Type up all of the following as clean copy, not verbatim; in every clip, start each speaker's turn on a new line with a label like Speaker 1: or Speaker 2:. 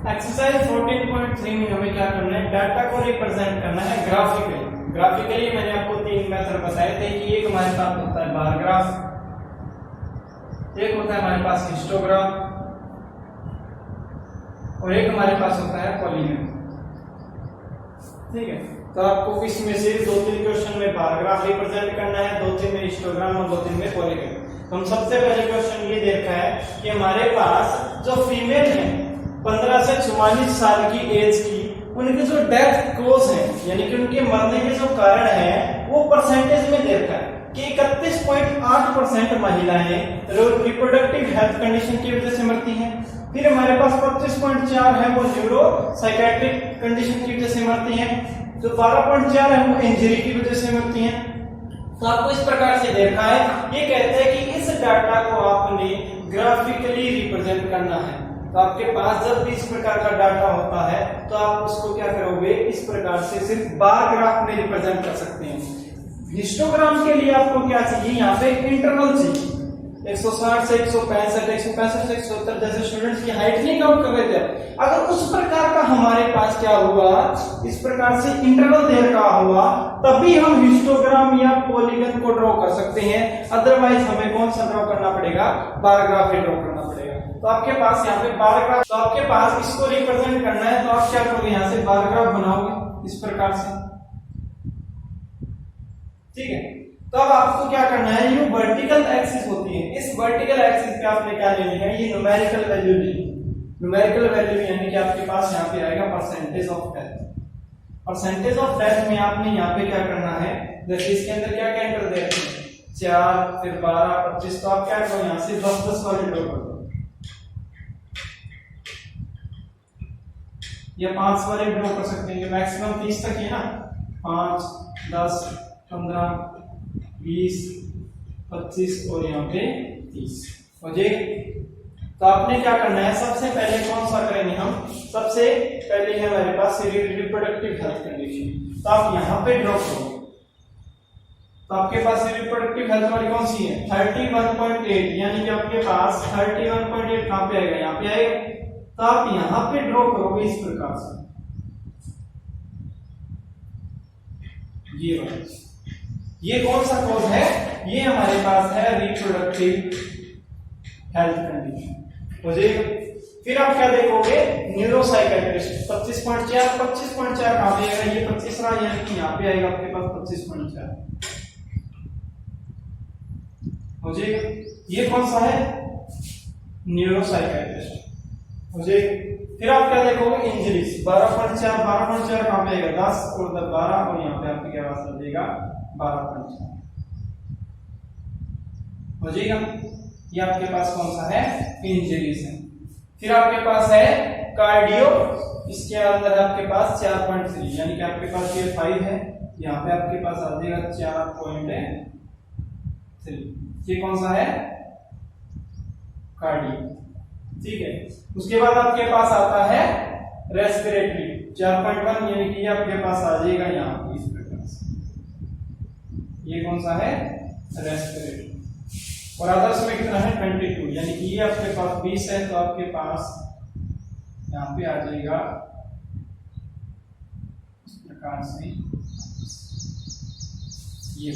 Speaker 1: Exercise 14.3 में हमें क्या करना है, डाटा को रिप्रेजेंट करना है ग्राफिकली। ग्राफिकली मैंने आपको तीन मेथड बताए थे कि एक हमारे पास होता है बार ग्राफ, एक होता है हमारे पास हिस्टोग्राम और एक हमारे पास होता है पॉलीगन। ठीक है, तो आपको इसमें से दो तीन क्वेश्चन में बार ग्राफ रिप्रेजेंट करना है, दो तीन में हिस्टोग्राम और दो तीन में पॉलीगन। तो हम सबसे पहले क्वेश्चन ये देखा है कि हमारे पास जो फीमेल है 15 से 44 साल की एज की, उनकी जो डेथ कोज है यानी कि उनके मरने के जो कारण है वो परसेंटेज में देखा है कि 31.8% महिलाएं रिप्रोडक्टिव हेल्थ कंडीशन की वजह से मरती हैं। फिर हमारे पास 25.4 है वो न्यूरो साइकेट्रिक कंडीशन की वजह से मरती हैं, जो 12.4 है वो इंजरी की वजह से मरती हैं। तो आपको इस प्रकार से देखा है, ये कहते हैं कि इस डाटा को आपने ग्राफिकली रिप्रेजेंट करना है। तो आपके पास जब भी इस प्रकार का डाटा होता है तो आप उसको क्या करोगे, इस प्रकार से सिर्फ बार ग्राफ में रिप्रेजेंट कर सकते हैं। हिस्टोग्राम के लिए आपको क्या चाहिए, यहाँ पे इंटरवल चाहिए 160 से 165, 165 से 170 जैसे स्टूडेंट्स की हाइट नहीं काउंट कर रहे थे। अगर उस प्रकार का हमारे पास क्या हुआ, इस प्रकार से इंटरवल दे रखा हुआ, तभी हम हिस्टोग्राम या पॉलीगन को ड्रॉ कर सकते हैं। अदरवाइज हमें कौन सा ड्रॉ करना पड़ेगा, बार ग्राफ ही ड्रॉ करना पड़ेगा। तो आपके पास यहाँ पे बार ग्राफ, तो आपके पास इसको रिप्रेजेंट करना है तो आप क्या करोगे, यहाँ से बार ग्राफ बनाओगे इस प्रकार से। ठीक है, तो अब आपको क्या करना है, ये वर्टिकल एक्सिस होती है, इस वर्टिकल एक्सिस पे आपने क्या ले लिया है, ये न्यूमेरिकल वैल्यू ली। न्यूमेरिकल वैल्यू यानी कि आपके पास यहाँ पे आएगा percentage of death. Percentage of death में आपने यहाँ पे क्या करना है, जैसे इसके अंदर क्या क्या एंटर दे रहे हैं 4, फिर 12, 25, तो आप क्या करो यहाँ से 10-10 वाले ड्रॉ कर दो, या 5 वाले ड्रॉ कर सकते हैं, मैक्सिमम 30 तक है ना, 5, 10, 15, 20, 25 और यहाँ पे 30 हो जाएगी। तो आपने क्या करना है, सबसे पहले कौन सा करेंगे हम, सबसे पहले है हमारे पास रिप्रोडक्टिव हेल्थ कंडीशन, तो आप यहाँ पे ड्रॉ करोगे। तो आपके पास रिप्रोडक्टिव हेल्थ वाली कौन सी है 31.8, यानी कि आपके पास 31.8 कहाँ पे आएगा, यहाँ पे आएगा। तो आप यहाँ पे ड्रॉ करोगे इस प्रकार से, ये कौन सा कोड है, ये हमारे पास है रिप्रोडक्टिव हेल्थ कंडीशन हो जाएगा। फिर आप क्या देखोगे, न्यूरोसाइकेट्रिस्ट 25.4 कहां पे आएगा, ये 25 रहा, यानी कि यहाँ पे आएगा आपके पास 25.4 हो जाएगा। ये कौन सा है, न्यूरोसाइकेट्रिस्ट हो जाएगा। फिर आप क्या देखोगे, इंजरीज 12.4 कहां पे आएगा, 10 और 12 और यहाँ पे आपके क्या पास आ जाएगा 12.4 हो जाएगा। ये आपके पास कौन सा है, इंजरीज है। फिर आपके पास है कार्डियो, इसके अंदर आपके पास 4.3, यानी कि आपके पास ये 5 है, यहाँ पे आपके पास आ जाएगा 4.3। ये कौन सा है, कार्डियो। ठीक है, उसके बाद आपके पास आता है रेस्पिरेटरी 4.1, यानी कि ये आपके पास आ जाएगा यहाँ इस प्रकार से, ये कौन सा है, रेस्पिरेटरी। और अदर्स में कितना है 22, यानी कि ये आपके पास 20 है, तो आपके पास यहाँ पे आ जाएगा इस प्रकार से ये।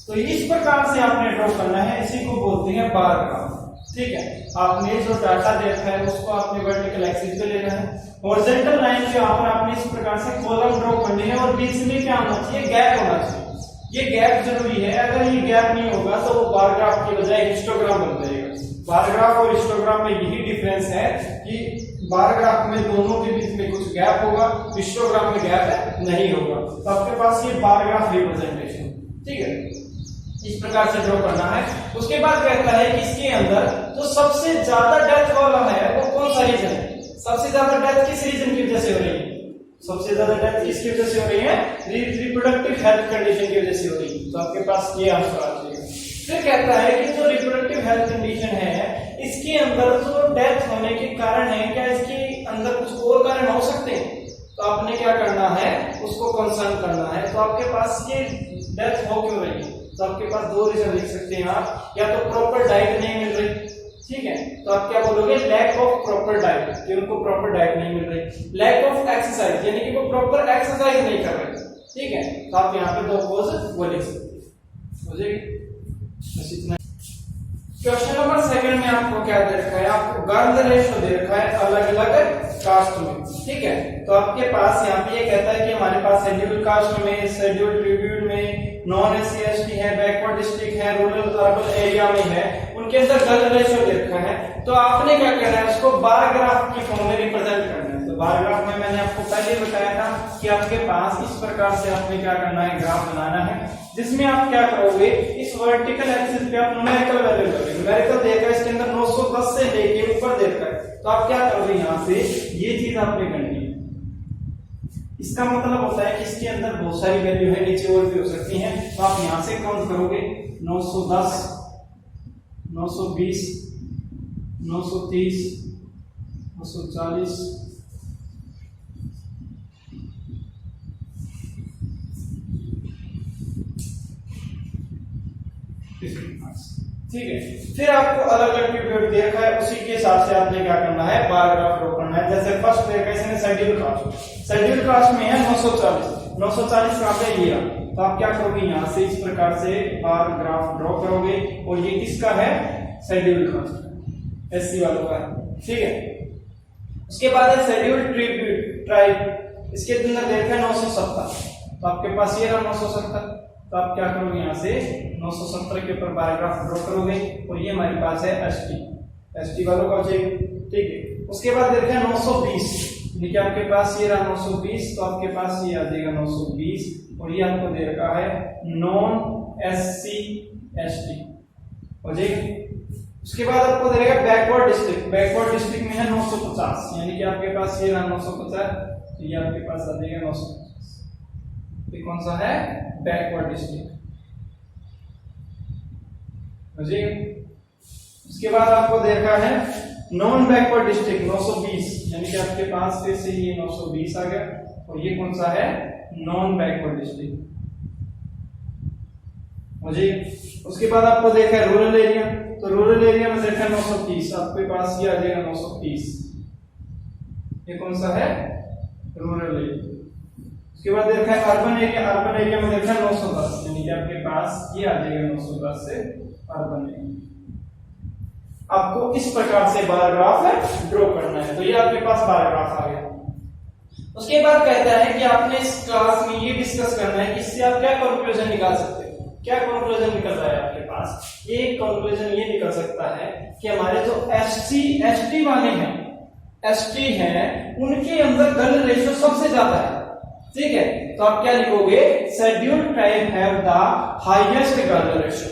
Speaker 1: तो इस प्रकार से आपने ड्रॉ करना है, इसी को बोलते हैं बार ग्राफ। ठीक है, आपने जो डाटा देखा है उसको आपने वर्टिकल एक्सिस पे लेना है, हॉरिजॉन्टल लाइन के ऊपर आपने इस प्रकार से कॉलम ड्रॉ करनी है, और बीच में क्या होना चाहिए, गैप होना चाहिए। ये गैप जरूरी है, अगर ये गैप नहीं होगा तो वो बार ग्राफ की बजाय हिस्टोग्राम बन जाएगा। बार ग्राफ और हिस्टोग्राम में यही डिफरेंस है कि बार ग्राफ में दोनों के बीच में कुछ गैप होगा, हिस्टोग्राम में गैप नहीं होगा। तो आपके पास ये बार ग्राफ रिप्रेजेंटेशन, ठीक है, इस प्रकार से ड्रॉ करना है। उसके बाद कहता है कि इसके अंदर जो सबसे ज्यादा डेथ वाला है वो कौन सा रीजन है, सबसे ज्यादा डेथ किस रीजन की वजह से हो रही है, सबसे ज्यादा डेथ किसकी वजह से हो रही है, रिप्रोडक्टिव हेल्थ कंडीशन की वजह से हो रही है। तो आपके पास ये आंसर आ जाएगा। फिर कहता है कि जो रिप्रोडक्टिव हेल्थ कंडीशन है, इसके अंदर जो डेथ होने के कारण है, क्या इसके अंदर कुछ और कारण हो सकते हैं, तो आपने क्या करना है, उसको कंसर्न करना है। तो आपके पास ये डेथ हो क्यों रही है, तो आपके पास दो रीजन लिख सकते हैं आप, या तो प्रॉपर डाइट नहीं मिल रही, ठीक है, तो आप क्या बोलोगे, लैक ऑफ प्रॉपर डाइट, कि उनको प्रॉपर डाइट नहीं मिल रही, लैक ऑफ एक्सरसाइज यानी कि वो प्रॉपर एक्सरसाइज नहीं कर रहे, ठीक है। तो आप यहाँ पे 2 कॉज वो लिख सकते हो जाएगी। बस इतना। क्वेश्चन नंबर 2 में आपको क्या दे रखा है, आपको गर्ल रेशो दे रखा है अलग अलग कास्ट में, ठीक है। तो आपके पास यहाँ पे ये कहता है कि हमारे पास शेड्यूल कास्ट में, शेड्यूल ट्रिब्यूट में, नॉन एससी एसटी है, बैकवर्ड डिस्ट्रिक्ट है, रूरल अर्बन एरिया में है, उनके अंदर गर्ल रेशो दे रखा है। तो आपने क्या करना है, उसको बार ग्राफ की फॉर्म में रिप्रेजेंट करना है। तो बार ग्राफ में मैंने आपको पहले बताया था कि आपके पास इस प्रकार से आपने क्या करना है, ग्राफ बनाना है, जिसमें आप क्या करोगे, इस वर्टिकल एक्सिस पे आप न्यूमेरिकल वैल्यू करोगे। न्यूमेरिकल देखा इसके अंदर 910 से लेके ऊपर देखा है, तो आप क्या करोगे, यहाँ से ये चीज आपने करनी है। इसका मतलब होता है कि इसके अंदर बहुत सारी वैल्यू है, नीचे और भी हो सकती हैं, तो आप यहां से काउंट करोगे 910, 920, 930, 940, ठीक है। फिर आपको अलग अलग पीरियड देखा है, उसी के हिसाब से आपने क्या करना है, बार ग्राफ ड्रॉ करना है। जैसे फर्स्ट देखा इसने शेड्यूल कास्ट, शेड्यूल कास्ट में है 940, 940 कहां पे, ये तो आप क्या करोगे, यहां से इस प्रकार से बार ग्राफ ड्रॉ करोगे, और ये किसका है, शेड्यूल कास्ट, एससी वालों का, ठीक है। उसके बाद है शेड्यूल ट्राइब, इसके अंदर देखा है 970, तो आपके पास ये रहा 970, तो आप क्या करोगे, यहाँ से 970 के ऊपर बार ग्राफ ड्रॉ करोगे, और ये हमारे पास है एसटी वालों का हो जाएगा, ठीक है। उसके बाद देखा है 920, देखिए आपके पास ये रहा 920, तो आपके पास ये आ जाएगा 920, और ये आपको दे रखा है नॉन एससी एसटी हो जाएगी। उसके बाद आपको दे देगा बैकवर्ड डिस्ट्रिक्ट, बैकवर्ड डिस्ट्रिक्ट में है 950, यानी कि आपके पास ये रहा 950, तो ये आपके पास आ जाएगा 950, ये कौन सा है, बैकवर्ड डिस्ट्रिक्ट हो जाएगा। उसके बाद आपको देखा है नॉन बैकवर्ड डिस्ट्रिक्ट 920, यानी कि आपके पास फिर से ये 920 आ गया, और ये कौन सा है, नॉन बैकवर्ड डिस्ट्रिक्ट हो जाएगा। उसके बाद आपको देखा है रूरल एरिया, तो रूरल एरिया में देखा 930, आपके पास ये आ जाएगा 930, ये कौन सा है, रूरल एरिया। उसके बाद देखा है अर्बन एरिया, अर्बन एरिया में देखा 910, यानी कि आपके पास ये आ जाएगा 910 से अर्बन एरिया। आपको इस प्रकार से बार ग्राफ ड्रॉ करना है, तो ये आपके पास बार ग्राफ आ गया। उसके बाद कहता है कि आपने इस क्लास में ये डिस्कस करना है कि इससे आप क्या कंक्लूजन निकाल सकते हो। क्या कंक्लूजन निकल रहा है आपके पास, एक कंक्लूजन ये निकल सकता है कि हमारे जो एससी एसटी वाले हैं, एसटी हैं, उनके अंदर गर्ल रेशियो सबसे ज्यादा है, ठीक है। तो आप क्या लिखोगे, schedule tribe have the highest girl ratio.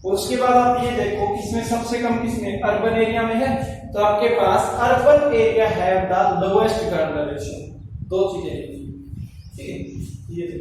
Speaker 1: और उसके बाद आप ये देखो किसमें सबसे कम, किसमें, अर्बन एरिया में है, तो आपके पास urban area have the lowest girl ratio. दो चीजें, ठीक है। ये तो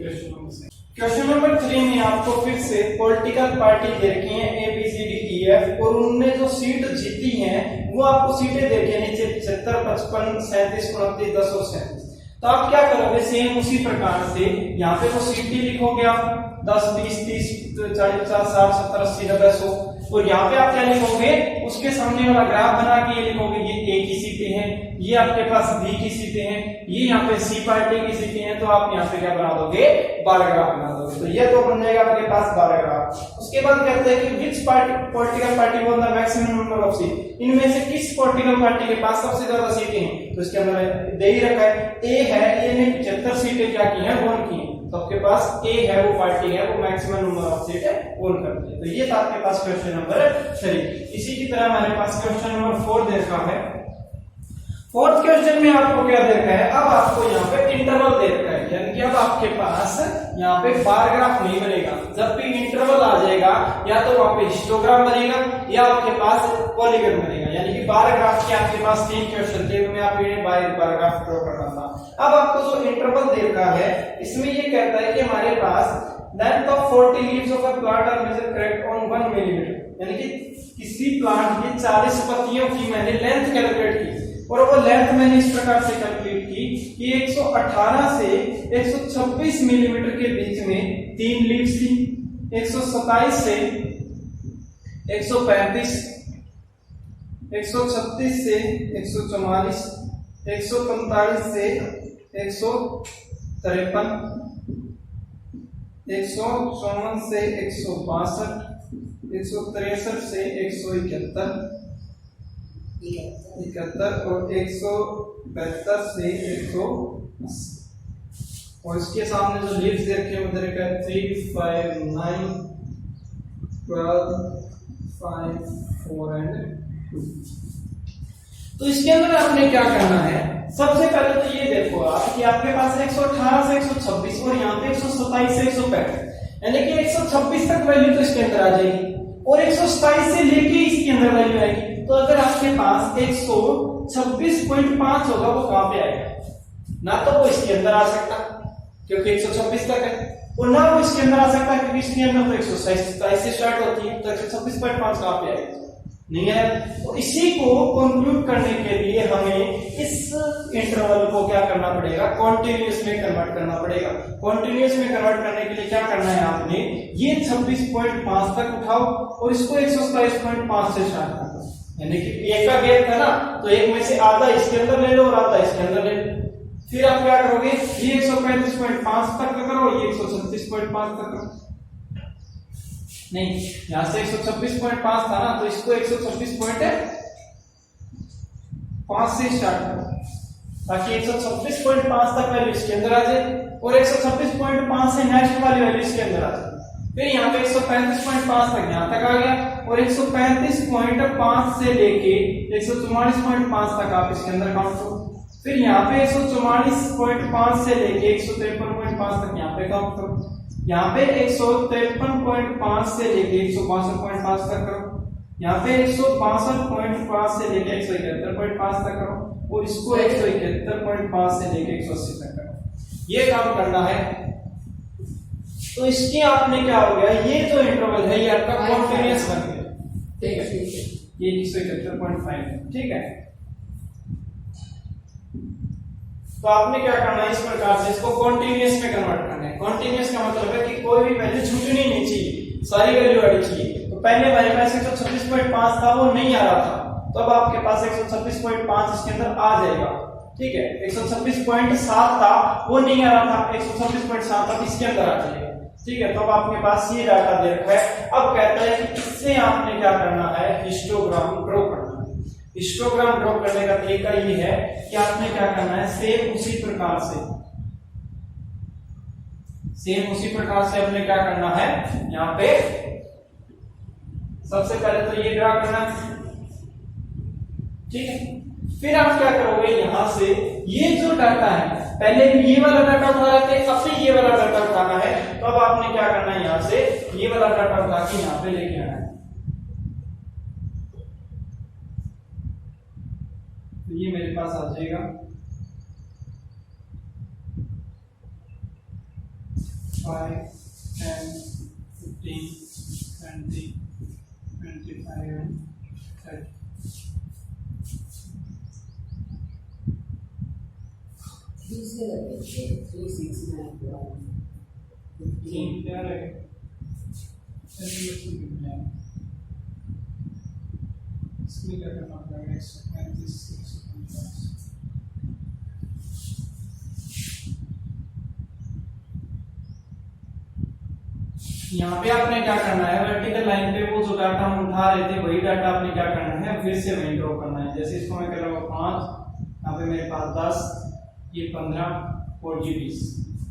Speaker 1: क्वेश्चन नंबर 3 में आपको फिर से पॉलिटिकल पार्टी दे रखी है ABCDEF, और उनने जो सीट जीती हैं वो आपको सीटें दे रखी है नीचे 75, 55, 37, 29, 10 और 37। तो आप क्या करोगे, सेम उसी प्रकार से यहाँ पे वो सीटें लिखोगे आप 10, 20, 30, 40, 50, 60, 70, 80, 90, 100, और यहाँ पे आप क्या लिखोगे, उसके सामने वाला ग्राफ बना के ये लिखोगे ये A की सीटें हैं, ये आपके पास B की सीटें हैं, ये यहाँ पे C पार्टी की सीटें हैं, तो आप यहाँ पे क्या बना दोगे, बार ग्राफ बना दोगे। तो ये तो बन जाएगा आपके पास बार ग्राफ। उसके बाद कहते हैं कि विच party political party one the maximum number of seat, इनमें से किस पॉलिटिकल पार्टी के पास सबसे ज्यादा सीटें हैं। तो इसके अंदर दे ही रखा है A है, A ने 75 सीटें क्या की हैं, वन की। तो आपके पास A है, वो पार्टी है, वो मैक्सिमम नंबर ऑफ सीट है वन करती है। तो ये था आपके पास क्वेश्चन नंबर 3। इसी की तरह हमारे पास क्वेश्चन नंबर 4 दे रखा है। फोर्थ क्वेश्चन में आपको क्या दे रखा है, अब आपको यहाँ पे इंटरवल दे रखा है, यानी कि अब आपके पास यहाँ पे बार ग्राफ नहीं बनेगा। जब भी इंटरवल आ जाएगा या तो वहां पे हिस्टोग्राम बनेगा या आपके पास पॉलीगन बनेगा। यानी कि बार ग्राफ के आपके पास 3 क्वेश्चन थे, उनमें आप बार ग्राफ ड्रॉ करना था। अब आपको जो इंटरवल दे रखा है इसमें ये कहता है कि हमारे पास length of 40 leaves of a plant are measure correct on 1 millimetre, यानी कि किसी प्लांट की 40 पत्तियों की मैंने लेंथ कैलकुलेट की, और वो लेंथ मैंने इस प्रकार से कैलकुलेट की कि 118 से 126 मिलीमीटर के बीच में 3 लीव्स थी, 127 से 135, 136 से 144, 145 से 153, 154 से 162, 163 से 171, 71 और 172 से 180। और इसके सामने जो लीव्स दे रखे हैं उधर का 3, 5, 9, 12, 5, 4 एंड 2। तो इसके अंदर आपने क्या करना है, सबसे पहले तो ये देखो आप कि आपके पास 118 से 126 और यहाँ पे 127 से 165, यानी कि 126 तक वैल्यू तो इसके अंदर आ जाएगी और 127 से लेके इसके अंदर वैल्यू आएगी। तो अगर आपके पास 126.5 होगा वो कहां पे आएगा, ना तो वो इसके अंदर आ सकता क्योंकि 126 तक है, और ना वो इसके अंदर आ सकता है क्योंकि इसके अंदर तो 127 से स्टार्ट होती है। तो 126.5 कहां पे आएगा, नहीं है। तो इसी को कंक्लूड करने के लिए हमें इस इंटरवल को क्या करना पड़ेगा, कॉन्टिन्यूअस में कन्वर्ट करना पड़ेगा। कॉन्टिन्यूअस में कन्वर्ट करने के लिए क्या करना है, आपने ये 26.5 तक उठाओ और इसको 127.5 से स्टार्ट कर दो, यानी कि एक का गैप था ना, तो एक में से आधा इसके अंदर ले लो और आधा इसके अंदर ले लो। फिर आप क्या करोगे, ये 135.5 तक करो, ये 136.5 तक करो। नहीं, यहां से 126.5 था ना, तो इसको 126.5 से स्टार्ट करो ताकि 126.5 तक वैल्यू इसके अंदर आ जाए और 126.5 से नेक्स्ट वाली वैल्यू इसके अंदर आ जाए। फिर यहाँ पे 135.5 तक यहां तक आ गया और 135.5 से लेके 144.5 तक आप इसके अंदर काउंट करो। फिर यहाँ पे 144.5 से लेके 153.5 तक यहाँ पे काउंट करो। यहाँ पे 153.5 से लेके 162.5 तक करो। यहाँ पे 162.5 से लेके 171.5 तक करो और इसको 171.5 से लेके 180 तक करो। ये काम करना है। तो इसके आपने क्या हो गया, ये जो इंटरवल है ये आपका कॉन्टिन्यूअस बन गया, ठीक है। ये 171.5 है, ठीक है। तो आपने क्या करना है, इस प्रकार से इसको कॉन्टिन्यूअस में कन्वर्ट करना है। कॉन्टिन्यूअस का मतलब है कि कोई भी वैल्यू छूटनी नहीं चाहिए, सारी वैल्यू आनी चाहिए। तो पहले वाले में 126.5 था वो नहीं आ रहा था, तो अब आपके पास 126.5 इसके अंदर आ जाएगा, ठीक है। 126.7 था वो नहीं आ रहा था, 126.7 तक इसके अंदर आ जाएगा, ठीक है। तो अब आपके पास ये डाटा दे रखा है। अब कहता है कि इससे आपने क्या करना है, हिस्टोग्राम ड्रॉ करना है। हिस्टोग्राम ड्रॉ करने का तरीका ये है कि आपने क्या करना है, सेम उसी प्रकार से आपने क्या करना है, यहाँ पे सबसे पहले तो ये ड्रा करना है, ठीक है। फिर आप क्या करोगे, यहां से ये जो डाटा है, पहले भी ये वाला डाटा उठा रहे थे, अब से ये वाला डाटा उठाना है। तो अब आपने क्या करना है, यहां से ये वाला डाटा उठा के यहां पे लेके आना है। तो ये मेरे पास आ जाएगा 5, 10, 15, 20, 25 and 30। इसमें क्या करना पड़ेगा, यहाँ पे आपने क्या करना है, वर्टिकल लाइन पे वो जो डाटा हम उठा रहे थे वही डाटा आपने क्या करना है, फिर से वही ड्रॉ करना है। जैसे इसको मैं कर रहा हूँ 5, यहाँ पे मेरे पास 10, ये 15 और ये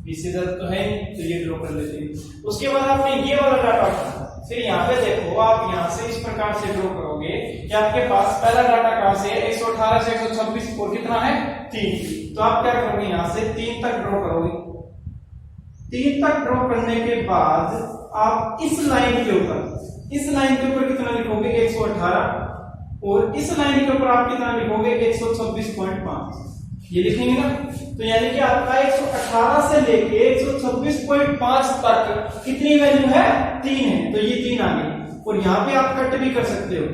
Speaker 1: 20 से ज्यादा तो है नहीं, तो ये ड्रॉ कर लेते हैं। उसके बाद आपने ये वाला डाटा उठाना, फिर यहाँ पे देखो आप यहाँ से इस प्रकार से ड्रॉ करोगे कि आपके पास पहला डाटा कहां से है, 118 से 126 और कितना है 3। तो आप क्या करोगे, यहाँ से 3 तक ड्रॉ करोगे। 3 तक ड्रॉ करने के बाद आप इस लाइन के ऊपर कितना लिखोगे, 118, और इस लाइन के ऊपर आप कितना लिखोगे, 126.5। ये लिखेंगे ना, तो यानी कि आपका 118 से लेके 126.5 तक कितनी वैल्यू है, 3 है। तो ये 3 आ गई, और यहाँ पे आप कट भी कर सकते हो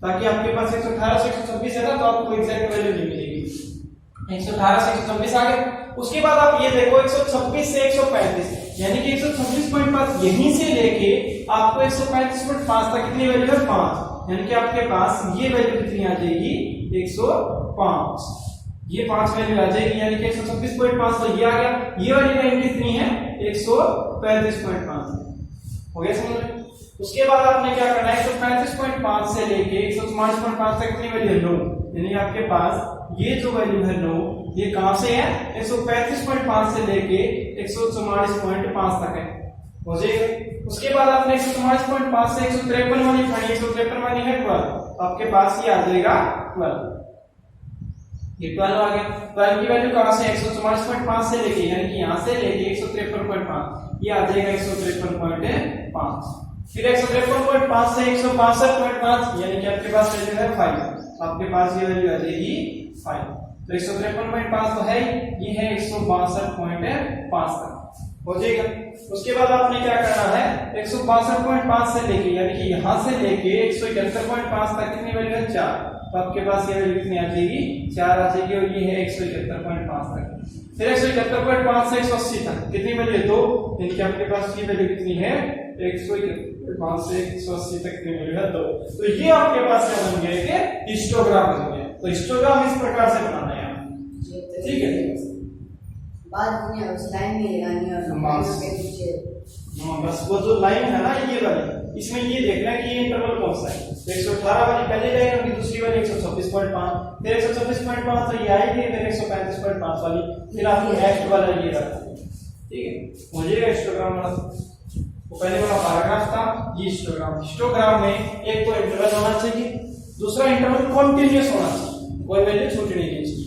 Speaker 1: ताकि आपके पास 118 से 126 है ना, तो आपको एग्जैक्ट वैल्यू नहीं मिलेगी। 118 से 126 आ गए। उसके बाद आप ये देखो 126 से 135, यानी कि 126.5 यहीं से लेके आपको 135.5 तक कितनी वैल्यू है, 5, यानी कि आपके पास ये वैल्यू कितनी आ जाएगी 105, ये 5 वैल्यू आ जाएगी यानी कि 126.5, तो ये आ गया। ये वाली वैल्यू कितनी है 135.5, हो गया समझ में। उसके बाद आपने क्या करना है 135.5 से लेके 144.5 तक कितनी वैल्यू है 9, यानी आपके पास ये जो वैल्यू है 9 ये कहां से है 135.5 से लेके 144.5 तक है, हो जाएगा। उसके बाद आपने 144.5 से 153 वाली पढ़ी, 153 वाली है 12, आपके पास ये आ जाएगा 12, ये 12 आ गया। 12 की वैल्यू कहां से 144.5 से लेके यानी कि यहां से लेके 153.5, ये आ जाएगा 153.5, फिर 153.5 से 162.5 यानी कि आपके पास वैल्यू है 5, आपके पास ये वैल्यू आ जाएगी 5, तो 153.5 तो है, ये है 162.5 तक, हो जाएगा। उसके बाद आपने क्या करना है 162.5 से लेके यानी कि यहां से लेके 171.5 तक कितनी वैल्यू है 4, तो आपके पास ये वैल्यू कितनी आ जाएगी 4 आ जाएगी, और ये है 171.5 तक। फिर 171.5 से 180 तक कितनी वैल्यू है 2, यानी कि आपके पास ये वैल्यू कितनी है 171.5 से 180 तक कितनी वैल्यू है 2, तो ये आपके पास क्या बन गया कि हिस्टोग्राम बन गया। तो हिस्टोग्राम इस प्रकार से बनाना है, ठीक है।
Speaker 2: बाद में उस लाइन में लगानी और के पीछे
Speaker 1: बस वो जो लाइन है ना ये वाली, इसमें ये देखना है कि ये इंटरवल कौन सा है। 118 वाली पहली लाइन होगी, दूसरी वाली 126.5, फिर 126.5 तो ये आएगी, फिर 135.5 वाली, फिर आप नेक्स्ट वाला ये रखते हैं, ठीक है। मुझे हिस्टोग्राम वाला वो पहले वाला पैराग्राफ था, ये हिस्टोग्राम। हिस्टोग्राम में एक तो इंटरवल होना चाहिए, दूसरा इंटरवल कंटीन्यूअस होना चाहिए, कोई वैल्यू छूटनी नहीं चाहिए।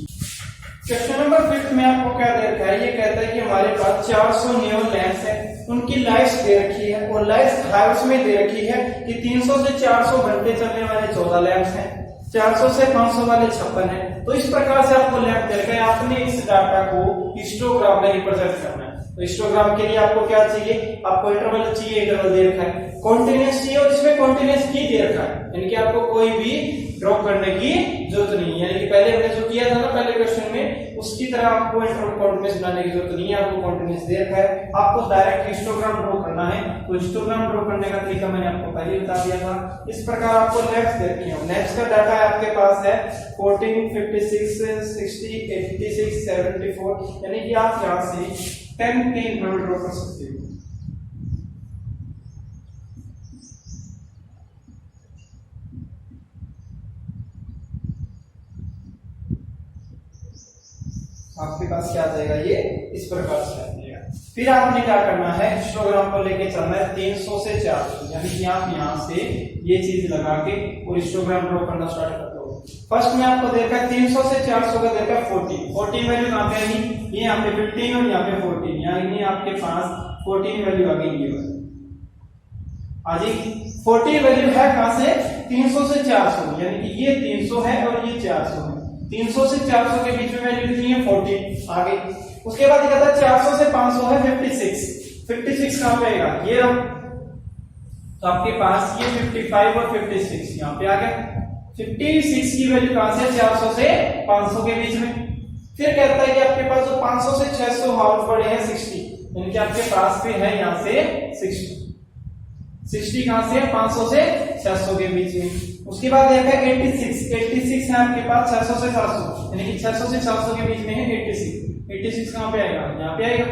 Speaker 1: क्वेश्चन नंबर 5 में आपको क्या दे रखा है, ये कहता है कि हमारे पास 400 नियॉन लैंप्स हैं, उनकी लाइट्स दे रखी है और लाइट्स हाउस में दे रखी है कि 300 से 400 घंटे चलने वाले 14 लैंप्स हैं, 400 से 500 वाले 56 हैं। तो इस प्रकार से आपको लैंप दे रखा है, आपने इस डाटा को हिस्टोग्राम में रिप्रेजेंट करना है। तो हिस्टोग्राम के लिए आपको क्या चाहिए, आपको इंटरवल चाहिए, इंटरवल दे रखा है, कॉन्टिन्यूअस चाहिए और इसमें कॉन्टिन्यूअस की दे रखा है, यानी कि आपको कोई भी ड्रॉ करने की जरूरत नहीं है, यानी कि पहले हमने जो किया था ना पहले क्वेश्चन में उसकी तरह आपको इंटरवल कॉन्टिन्यूअस बनाने की जरूरत नहीं है, आपको कॉन्टिन्यूअस दे रखा है, आपको डायरेक्ट हिस्टोग्राम ड्रॉ करना है। तो हिस्टोग्राम ड्रॉ करने का तरीका मैंने आपको पहले बता दिया था। इस प्रकार आपको लैंप्स दे रखी है, लैंप्स का डाटा आपके पास है 14, 56, 60, 86, 74, यानी कि आप यहां से 10 के इंटरवल ड्रॉ कर सकते हो। आपके पास क्या आ जाएगा, ये इस प्रकार से आ जाएगा। फिर आपने क्या करना है, हिस्टोग्राम को लेके चलना है 300 से 400, यानी कि आप यहां से ये चीज लगा के और हिस्टोग्राम ड्रॉ करना स्टार्ट कर दो। फर्स्ट में आपको देखा है 300 से 400 का देखा 40 वैल्यू कहां पे आएगी, ये यहाँ पे 15 और यहाँ पे 14, यानी आपके पास 14 वैल्यू आ गई, ये आज 40 वैल्यू है कहां से 300 से 400, यानी कि ये 300 है और ये 400 है। 300 से 400 के बीच में वैल्यू कितनी है 40 आ गई। उसके बाद ये कहता है 400 से 500 है 56 कहां पे आएगा, ये रहा, तो आपके पास ये 55 और 56 यहां पे आ गया। 56 की वैल्यू कहां से 400 से 500 के बीच में। फिर कहता है कि आपके पास जो 500 से 600 हाउस पड़े हैं 60, यानी कि आपके पास पे है यहां से 60 कहां से 500 से 600 के बीच में। उसके बाद देखा 86 है आपके पास 600 से 700, यानी कि 600 से 700 के बीच में है 86 कहां पे आएगा, यहाँ पे आएगा,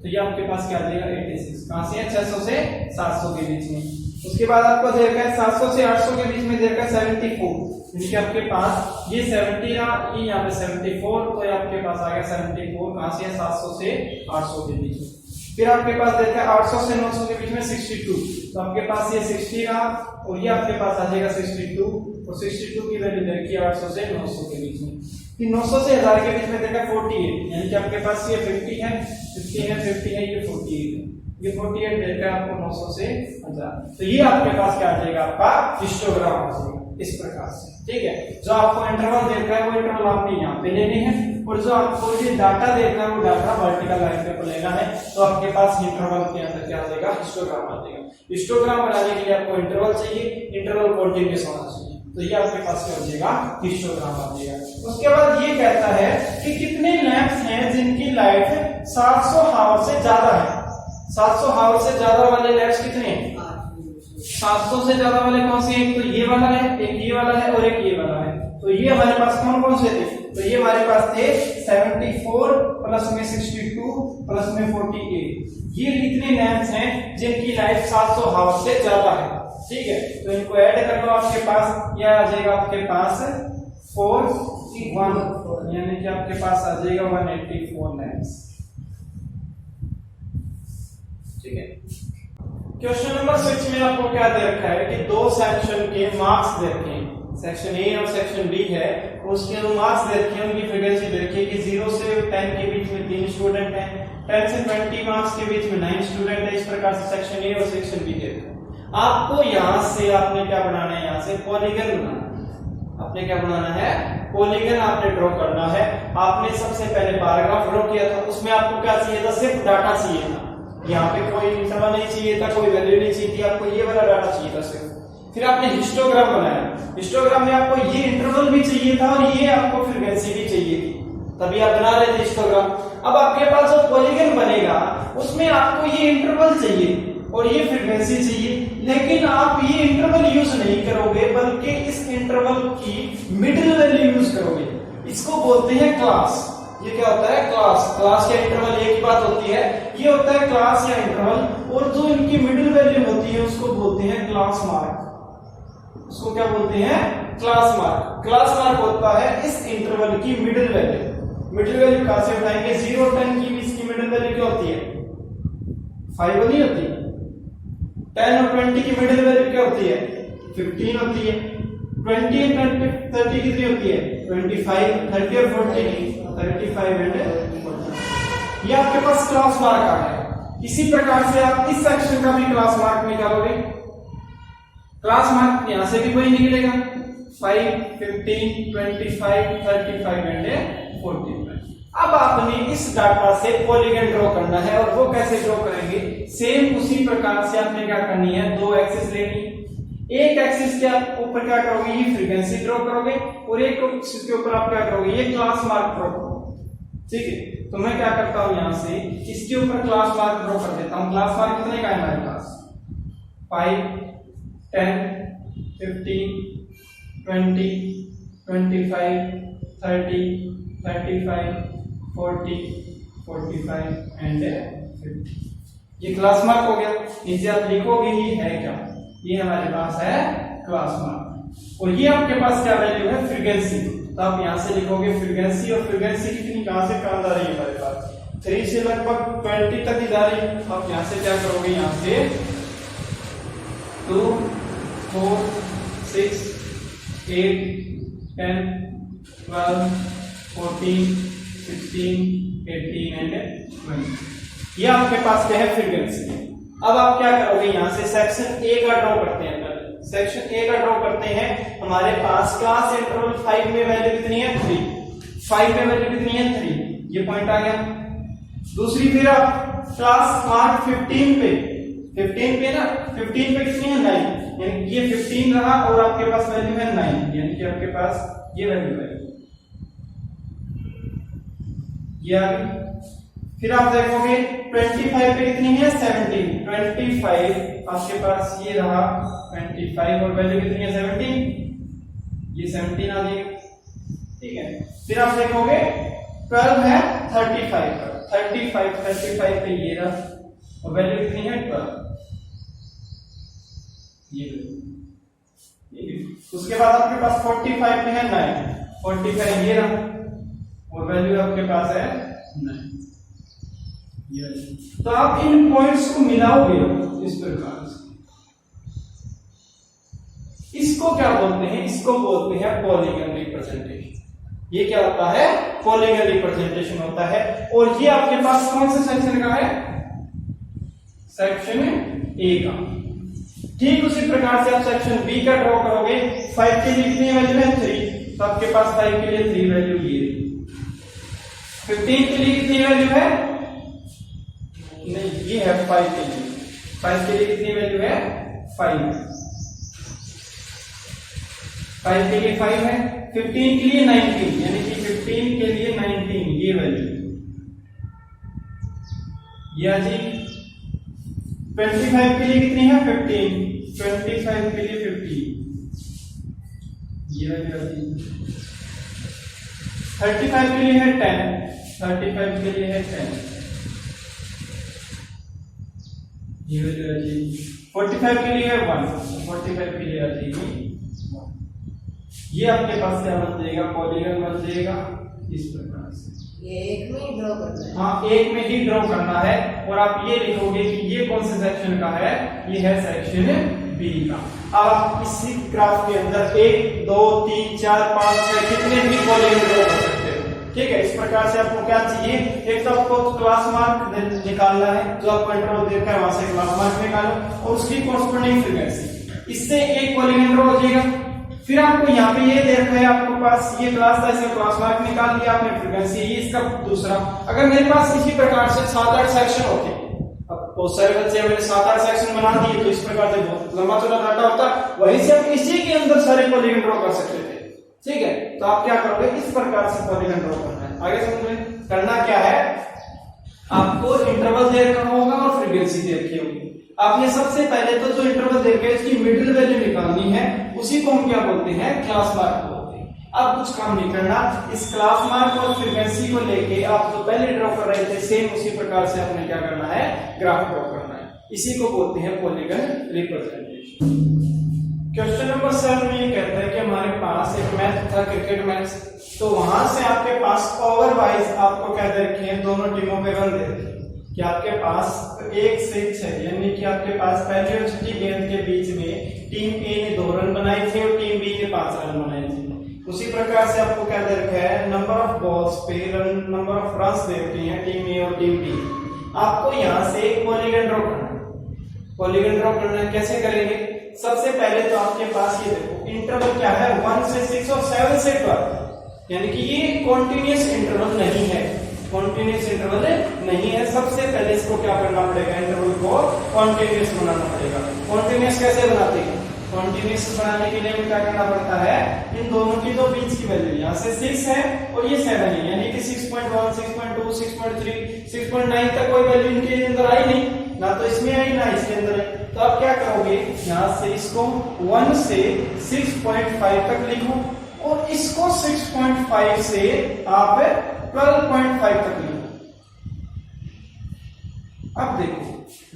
Speaker 1: तो ये आपके पास क्या आ जाएगा 86 कहां से है 600 से 700 के बीच में। उसके बाद आपको देखा है 700 से 800 के बीच में देखा है 74, यानी कि आपके पास ये 70 रहा, ये यहाँ पे 74, तो ये आपके पास आ गया 74 कहां से है 700 से 800 के बीच में। फिर आपके पास देखा है 800 से 900 के बीच में 62, तो आपके पास ये 60 रहा और ये आपके पास आ जाएगा 62, और 62 की वैल्यू देखिए 800 से 900 के बीच में। फिर 900 से 1000 के बीच में देखा 48, यानी कि आपके पास ये 50 है, ये 48 है, ये 48 देखा आपको 900 से 1000, तो ये आपके पास क्या आ जाएगा आपका हिस्टोग्राम आ जाएगा इस प्रकार से, ठीक है। जो आपको इंटरवल देखा है वो इंटरवल आपने यहाँ पे लेने हैं, और जो आपको ये डाटा देखना है वो डाटा वर्टिकल लाइन पे लेना है, तो आपके पास इंटरवल के अंदर क्या आ जाएगा हिस्टोग्राम आ जाएगा। हिस्टोग्राम बनाने के लिए आपको इंटरवल चाहिए, इंटरवल कॉन्टिन्यूअस होना चाहिए, तो ये आपके पास क्या हो जाएगा हिस्टोग्राम आ जाएगा। उसके बाद ये कहता है कि कितने लैंप्स हैं जिनकी लाइट 700 हावर से ज्यादा है, 700 हावर से ज्यादा वाले लैंप्स कितने हैं 700 से ज्यादा वाले कौन से हैं? एक तो ये वाला है, एक ये वाला है और एक ये वाला है। तो ये हमारे पास कौन कौन से थे? तो ये हमारे पास थे 74 प्लस में 62 प्लस में 48। ये इतने नैम्स हैं जिनकी लाइफ 700 हावर्स से ज्यादा है। ठीक है, तो इनको ऐड कर लो, आपके पास यह आ जाएगा आपके पास 41, यानी कि आपके पास आ जाएगा 184 नैम्स। ठीक है, क्वेश्चन नंबर 6 में आपको क्या दे रखा है कि दो सेक्शन के मार्क्स दे रखे हैं, सेक्शन ए और सेक्शन बी है, उसके जो मार्क्स दे रखे हैं उनकी फ्रीक्वेंसी दे रखी है कि 0 से 10 के बीच में 3 स्टूडेंट हैं, 10 से 20 मार्क्स के बीच में 9 स्टूडेंट है। इस प्रकार से सेक्शन ए और सेक्शन बी दे रखा है। आपको यहां से आपने क्या बनाना है? यहां से पॉलीगन बनाना है। आपने क्या बनाना है? पॉलीगन आपने ड्रॉ करना है। आपने सबसे पहले पैराग्राफ ड्रॉ किया था, उसमें आपको क्या चाहिए था? सिर्फ डाटा चाहिए था। यहाँ पे कोई इंटरवल नहीं चाहिए था, कोई वैल्यू नहीं चाहिए थी, आपको ये वाला डाटा चाहिए था सिर्फ। फिर आपने हिस्टोग्राम बनाया, हिस्टोग्राम में आपको ये इंटरवल भी चाहिए था और ये आपको फ्रीक्वेंसी भी चाहिए थी, तभी आप बना रहे थे हिस्टोग्राम। अब आपके पास जो पॉलीगन बनेगा उसमें आपको ये इंटरवल चाहिए और ये फ्रीक्वेंसी चाहिए, लेकिन आप ये इंटरवल यूज नहीं करोगे, बल्कि इस इंटरवल की मिडिल वैल्यू यूज करोगे। इसको बोलते हैं क्लास। ये क्या होता है? क्लास। क्लास या इंटरवल एक ही बात होती है। ये होता है क्लास या इंटरवल, और जो इनकी मिडिल वैल्यू होती है उसको बोलते हैं क्लास मार्क। उसको क्या बोलते हैं? Class mark. क्लास मार्क होता है इस इंटरवल की मिडिल वैल्यू। मिडिल वैल्यू कहां से उठाएंगे? 0 और 10 की बीच की मिडिल वैल्यू क्या होती है? 5 नहीं होती। 10 और 20 की मिडिल वैल्यू क्या होती है? 15 होती है। 20 और 30 कितनी होती है? 25। 30 और 40 35 एंड 40। ये आपके पास क्लास मार्क आ गया। इसी प्रकार से आप इस सेक्शन का भी क्लास मार्क निकालोगे। क्लास मार्क यहां से भी कोई निकलेगा, 5, 15, 25, 35 एंड 45। अब आपने इस डाटा से पॉलीगन ड्रॉ करना है, और वो कैसे ड्रॉ करेंगे? सेम उसी प्रकार से आपने क्या करनी है? दो एक्सिस लेनी। एक एक्सिस के आप ऊपर क्या करोगे? ये फ्रीक्वेंसी ड्रॉ करोगे, और एक एक्सिस के ऊपर आप क्या करोगे? ये क्लास मार्क ड्रॉ करोगे। ठीक है, तो मैं क्या करता हूं? यहां से इसके ऊपर क्लास मार्क ड्रॉ कर देता हूं। क्लास मार्क कितने का है हमारे पास? 5, 10, 15, 20, 25, 30, 35, 40, 45 एंड 50। ये क्लास मार्क हो गया। नीचे आप लिखोगे ही है क्या? ये हमारे पास है क्लास मार्क। और ये आपके पास क्या वैल्यू है? फ्रीक्वेंसी। तो आप यहां से लिखोगे फ्रीक्वेंसी, और फ्रीक्वेंसी कितनी कहां से कहां जा रही है हमारे पास? 3 से लगभग 20 तक ही जा रही है। आप यहां से क्या करोगे? यहां से 2, 4, 6, 8, 10, 12, 14, 16, 18 एंड 20। ये आपके पास क्या है? फ्रीक्वेंसी। अब आप क्या करोगे? यहां से सेक्शन ए का ड्रॉ करते हैं। सेक्शन ए का ड्रॉ करते हैं। हमारे पास क्लास इंटरवल 5 में वैल्यू कितनी है? 3। 5 में वैल्यू कितनी है? 3। ये पॉइंट आ गया। दूसरी फिर आप क्लास मार्क 15 पे, 15 पे ना, 15 पे कितनी है? 9। यानी ये 15 रहा और आपके पास वैल्यू है 9, यानी कि आपके पास ये वैल्यू है, ये आ गई। फिर आप देखोगे 25 पे कितनी है? 17। 25 आपके पास ये रहा 25, और वैल्यू कितनी है? 17। ये 17 आ जाएगी। ठीक है, फिर आप देखोगे 12 है 35 पर, 35 पे ये रहा, और वैल्यू कितनी है? 12। ये उसके बाद आपके पास 45 पे है 9, 45 ये रहा, और वैल्यू आपके पास है 9। तो आप इन पॉइंट्स को मिलाओगे इस प्रकार से। इसको क्या बोलते हैं? इसको बोलते हैं पॉलीगन रिप्रेजेंटेशन। ये क्या होता है? पॉलीगन रिप्रेजेंटेशन होता है। और ये आपके पास कौन से सेक्शन का है? सेक्शन ए का। ठीक उसी प्रकार से आप सेक्शन बी का ड्रॉ करोगे। 5 के लिए कितनी वैल्यू है? 3। तो आपके पास 5 के लिए 3 वैल्यू ये। 15 के लिए कितनी वैल्यू है? नहीं, ये है 5 के लिए। 5 के लिए कितनी वैल्यू है? 5। 5 के लिए 5 है। 15 के लिए 19, यानी कि 15 के लिए 19 ये वैल्यू। या जी 25 के लिए कितनी है? 15। 25 के लिए 50, ये वैल्यू आती है। 35 के लिए है 10, 35 के लिए है 10, ये वैल्यू आ जाएगी। 45 के लिए है 1, 45 के लिए आ जाएगी 1। ये आपके पास क्या बन जाएगा, पॉलीगन बन जाएगा इस प्रकार से।
Speaker 2: ये एक में ही ड्रॉ करना है।
Speaker 1: हाँ, एक में ही ड्रॉ करना है और आप ये लिखोगे कि ये कौन से सेक्शन का है, ये है सेक्शन बी का। अब आप इसी ग्राफ के अंदर 1 2 3 4 5 6 कितने भी पॉलीगन ड्रॉ कर सकते हो। ठीक है, इस प्रकार से आपको क्या चाहिए, एक तो आपको क्लास मार्क निकालना है, जो आपको इंटरवल देखा है वहां से क्लास मार्क निकालो और उसकी कॉरस्पॉन्डिंग फ्रीक्वेंसी, इससे एक पॉलीगन ड्रॉ हो जाएगा। फिर आपको यहाँ पे ये देखा है, आपके पास ये क्लास था, इसका क्लास मार्क निकाल लिया आपने, फ्रीक्वेंसी ये इसका दूसरा। अगर मेरे पास इसी प्रकार से 7-8 सेक्शन होते, अब बहुत सारे बच्चे मैंने 7-8 सेक्शन बना दिए तो इस प्रकार से बहुत लंबा चौड़ा डाटा होता, वहीं से आप इसी के अंदर सारे पॉलीगन ड्रॉ कर सकते थे। ठीक है, तो आप क्या करोगे, इस प्रकार से पॉलीगन ड्रॉ करना है। आगे समझ में, करना क्या है, आपको इंटरवल दे रखा होगा और फ्रीक्वेंसी दे रखी होगी। आपने सबसे पहले तो जो इंटरवल दे रखे इसकी मिडिल वैल्यू निकालनी है, उसी को हम क्या बोलते हैं, क्लास मार्क बोलते हैं। अब कुछ काम नहीं करना, इस क्लास मार्क और फ्रीक्वेंसी को लेके आप जो पहले ड्रॉ कर रहे थे सेम उसी प्रकार से आपने क्या करना है, ग्राफ ड्रॉ करना है। इसी को बोलते हैं पॉलीगन रिप्रेजेंटेशन। क्वेश्चन नंबर 7 में ये कहता है कि हमारे पास एक मैच था, क्रिकेट मैच, तो वहां से आपके पास ओवर वाइज आपको क्या दे रखे हैं, दोनों टीमों पे रन दे रखे हैं कि आपके पास 1 से 6, यानी कि आपके पास पहली और छठी गेंद के बीच में टीम ए ने 2 रन बनाए थे और टीम बी ने 5 रन बनाए थे। उसी प्रकार से आपको क्या दे रखा है, नंबर ऑफ बॉल्स पे नंबर ऑफ रन्स दे रखे हैं टीम ए और टीम बी। आपको यहाँ से एक पॉलीगन ड्रॉ करना है। पॉलीगन ड्रॉ करना है, कैसे करेंगे, सबसे पहले तो आपके पास ये देखो इंटरवल क्या है, 1 से 6 और 7 से 12, यानी कि ये कॉन्टिन्यूअस इंटरवल नहीं है, कॉन्टिन्यूअस इंटरवल नहीं है। सबसे पहले इसको क्या करना पड़ेगा, इंटरवल को कॉन्टिन्यूअस बनाना पड़ेगा। कॉन्टिन्यूअस कैसे बनाते हैं, कॉन्टिन्यूअस बनाने के लिए हमें क्या करना पड़ता है, इन दोनों की जो बीच की वैल्यू यहाँ से 6 है और ये 7 है, यानी कि 6.1 6.2 6.3 6.9 तक कोई वैल्यू इनके अंदर आई नहीं, ना तो इसमें आई ना इसके अंदर है। तो आप क्या करोगे, यहाँ से इसको 1 से 6.5 तक लिखो और इसको 6.5 से आप 12.5 तक लिखो। अब देखो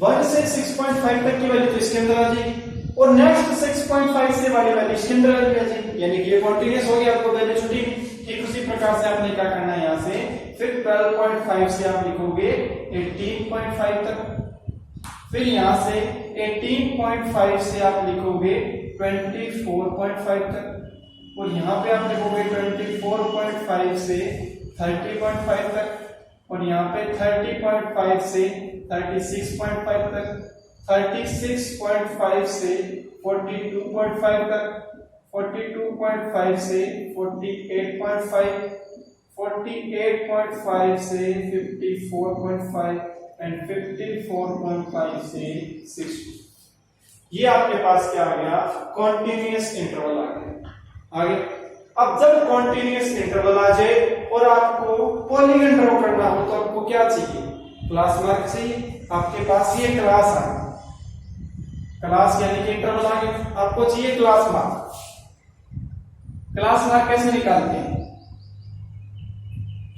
Speaker 1: 1 से 6.5 तक की वैल्यू तो इसके अंदर आ जाएगी और नेक्स्ट 6.5 से वाली वैल्यू इसके अंदर आ जाएगी, यानी कि ये कॉन्टिन्यूअस हो गया, आपको वैल्यू छुट्टी। ठीक उसी प्रकार से आपने क्या करना है, यहाँ से फिर 12.5 से आप लिखोगे 18.5 तक, फिर यहाँ से 18.5 से आप लिखोगे 24.5 तक और यहाँ पे आप लिखोगे 24.5 से 30.5 तक और यहाँ पे 30.5 से 36.5 तक, 36.5 से 42.5 तक, 42.5 से 48.5, 48.5 से 54.5 एंड 54.5 से 60। ये आपके पास क्या आ गया, कॉन्टिन्यूअस इंटरवल आ गया। आगे अब जब कॉन्टिन्यूअस इंटरवल आ जाए और आपको पॉलीगन ड्रॉ करना हो तो आपको क्या चाहिए, क्लास मार्क चाहिए। आपके पास ये क्लास आ गया, क्लास यानी कि इंटरवल आ गया, आपको चाहिए क्लास मार्क। क्लास मार्क कैसे निकालते हैं,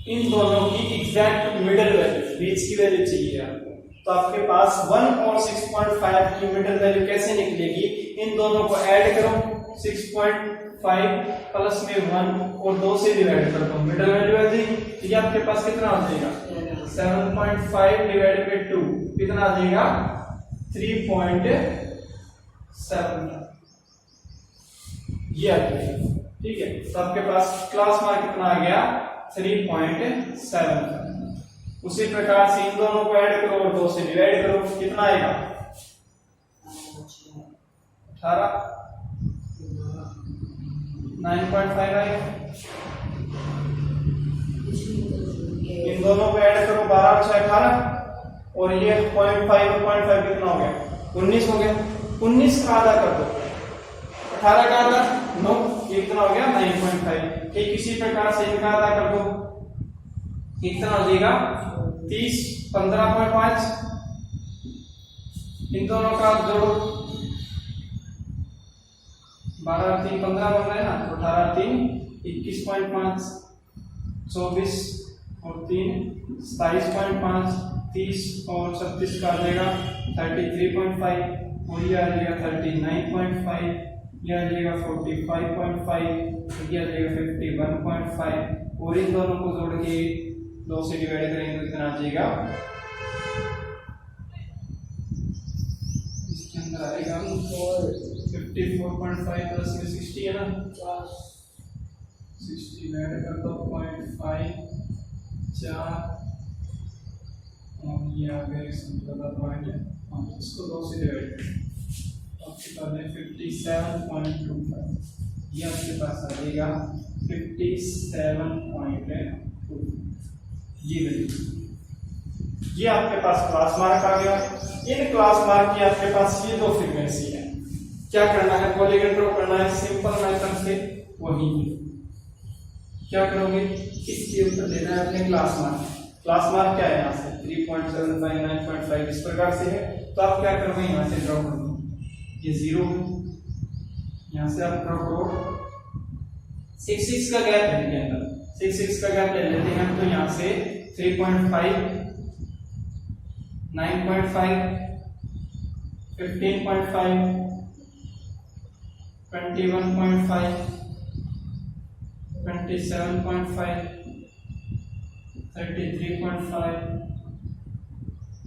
Speaker 1: इन दोनों की एग्जैक्ट मिडिल वैल्यू, बीच की वैल्यू चाहिए आपको। तो आपके पास 1 और 6.5 की मिडिल वैल्यू कैसे निकलेगी, इन दोनों को ऐड करो, 6.5 प्लस में 1 और 2 से डिवाइड कर दो, मिडिल वैल्यू आ जाएगी। तो ये आपके पास कितना आ जाएगा, 7.5 डिवाइडेड बाय 2 कितना आ जाएगा, 3.7। ये आ जाएगा। ठीक है, तो आपके पास क्लास मार्क कितना आ गया, 3.7। उसी प्रकार से इन दोनों को ऐड करो और 2 से डिवाइड करो, कितना आएगा, 18, 9.5 आएगा। इन दोनों को ऐड करो, 12 और 6 18 और ये 0.5 और 0.5 कितना हो गया, 19 हो गया। 19 का आधा कर दो, 18 का आधा 9, ये कितना हो गया, 9.5। ठीक इसी प्रकार से इनका आधा कर दो, कितना हो जाएगा, 30, 15.5। इन दोनों का जोड़ो, 12 और 3 15 बन रहा है ना, तो 18 और 3 21.5, 24 और 3 27.5, 30 और 36 का आ जाएगा 33.5, और ये आ जाएगा 39.5, ये आ जाएगा 45.5, ये आ जाएगा 51.5, और इन दोनों को जोड़ के 2 से डिवाइड करेंगे तो कितना आ जाएगा, इसके अंदर आएगा 54.5 प्लस में 60 है ना, 60 ऐड कर दो 0.5 4, और ये आ गया इसका पॉइंट है, इसको 2 से डिवाइड करें आपके पास है 57.25, ये आपके पास आ जाएगा 57.2, ये ये आपके पास क्लास मार्क आ गया। इन क्लास मार्क की आपके पास ये 2 फ्रीक्वेंसी है, क्या करना है, पॉलीगन ड्रॉ करना है सिंपल मेथड से, वही क्या करोगे, इसके ऊपर देना है अपने क्लास मार्क। क्लास मार्क क्या है, यहाँ से 3.75 9.5 इस प्रकार से है, तो आप क्या करोगे, यहाँ से ड्रॉ करोगे, ये 0 है, यहाँ से आप ड्रॉ करो 6 का गैप है इनके अंदर, 6 का गैप ले लेते हैं, तो यहाँ से 3.5 9.5 15.5 21.5 27.5 33.5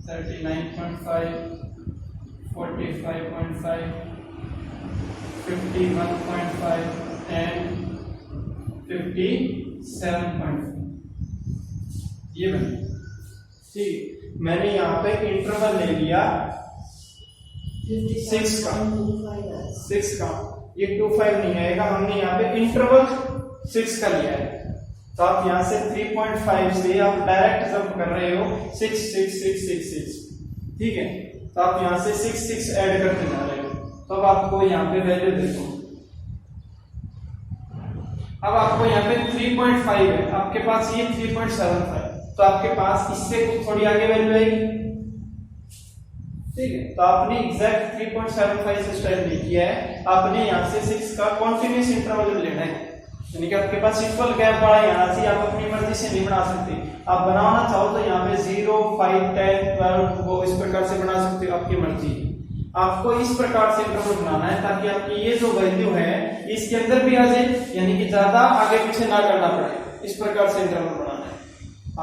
Speaker 1: 39.5 45.5 51.5 and 57.5, ये बने। ठीक, मैंने यहाँ पे इंटरवल ले लिया 6 का, ये 25 नहीं आएगा, हमने यहाँ पे इंटरवल 6 का लिया है, तो आप यहाँ से 3.5 से आप डायरेक्ट जंप कर रहे हो 6 6 6 6 6, ठीक है, तो आप यहाँ से 6 6 ऐड करते जा रहे हो, तो अब आपको यहाँ पे वैल्यू देखो, अब आपको यहाँ पे 3.5 है, आपके पास ये 3.75, तो आपके पास इससे कुछ थोड़ी आगे वैल्यू आएगी, ठीक है, तो आपने एग्जैक्ट 3.75 से स्टार्ट नहीं किया है, आपने यहाँ से 6 का कॉन्टिन्यूस इंटरवल लेना है, यानी कि आपके पास इक्वल गैप पड़ा है, यहाँ से आप अपनी मर्जी से नहीं बना सकते, आप बनाना चाहो तो यहाँ पे 0 5 10 12 वो इस प्रकार से बना सकते हो, आपकी मर्जी। आपको इस प्रकार से इंटरवल बनाना है ताकि आपकी ये जो वैल्यू है इसके अंदर भी आ जाए, यानी कि ज्यादा आगे पीछे ना करना पड़े, इस प्रकार से इंटरवल बनाना है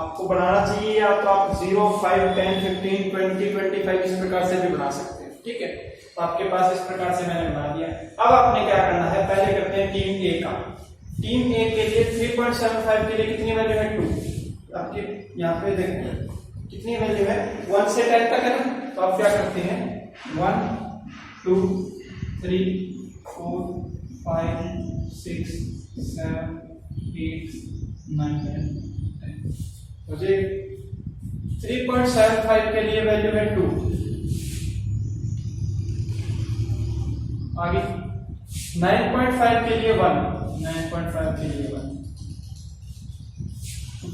Speaker 1: आपको, बनाना चाहिए या तो आप 0 5 10 15 20 25 इस प्रकार से भी बना सकते हैं, ठीक है, तो आपके पास इस प्रकार से मैंने बना दिया। अब आपने क्या करना है, पहले करते हैं टीम ए का, टीम ए के लिए 3.75 के लिए कितनी वैल्यू है 2, आपके यहाँ पे देखिए कितनी वैल्यू है 1 से 10 तक है ना, तो आप क्या करते हैं 1 2 3 4 5 6 7 8 9 10, मुझे 3.75 के लिए वैल्यू है 2, आगे 9.5 के लिए 1, 9.5 के लिए 1,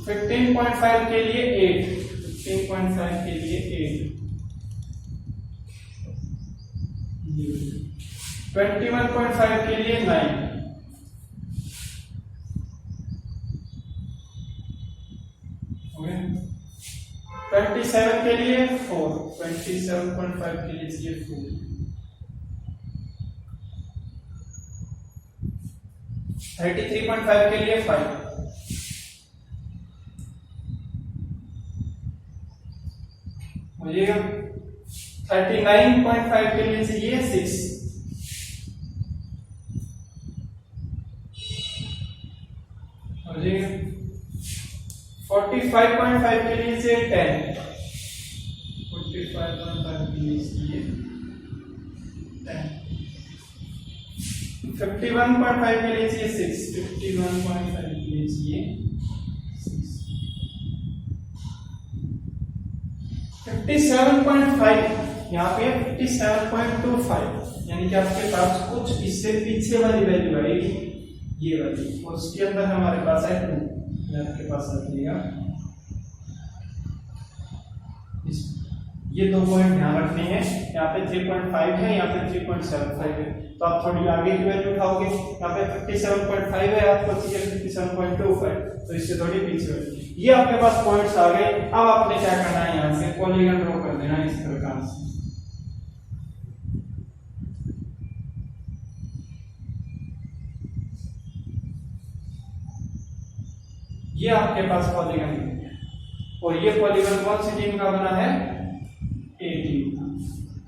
Speaker 1: 15.5 के लिए 8, 15.5 के लिए 8, 21.5 के लिए 9, हो गया, 27 के लिए 4, 27.5 के लिए चाहिए 4, 33.5 के लिए 5, हो जाएगा 39.5 के लिए चाहिए 6, हो जाएगा 45.5 के लिए चाहिए 10, 45.5 के लिए चाहिए 10, 51.5 के लिए चाहिए 6, 51.5 के लिए चाहिए 6, 57.5 यहाँ पे 57.25, यानी कि आपके पास कुछ इससे पीछे वाली वैल्यू आएगी, ये वाली, और उसके अंदर हमारे पास है 2, आपके पास रखिएगा, ये 2 पॉइंट ध्यान रखने हैं, यहाँ पे 3.5 है, यहाँ पे 3.75 है, तो आप थोड़ी आगे की वैल्यू उठाओगे, यहाँ पे 57.5 है, आपको चाहिए 57.25, तो इससे थोड़ी पीछे है। ये आपके पास पॉइंट्स आ गए। अब आपने क्या करना है, यहाँ से पॉलीगन ड्रॉ कर देना इस प्रकार से। ये आपके पास पॉलीगन है, और ये पॉलीगन कौन सी टीम का बना है, ए टीम का।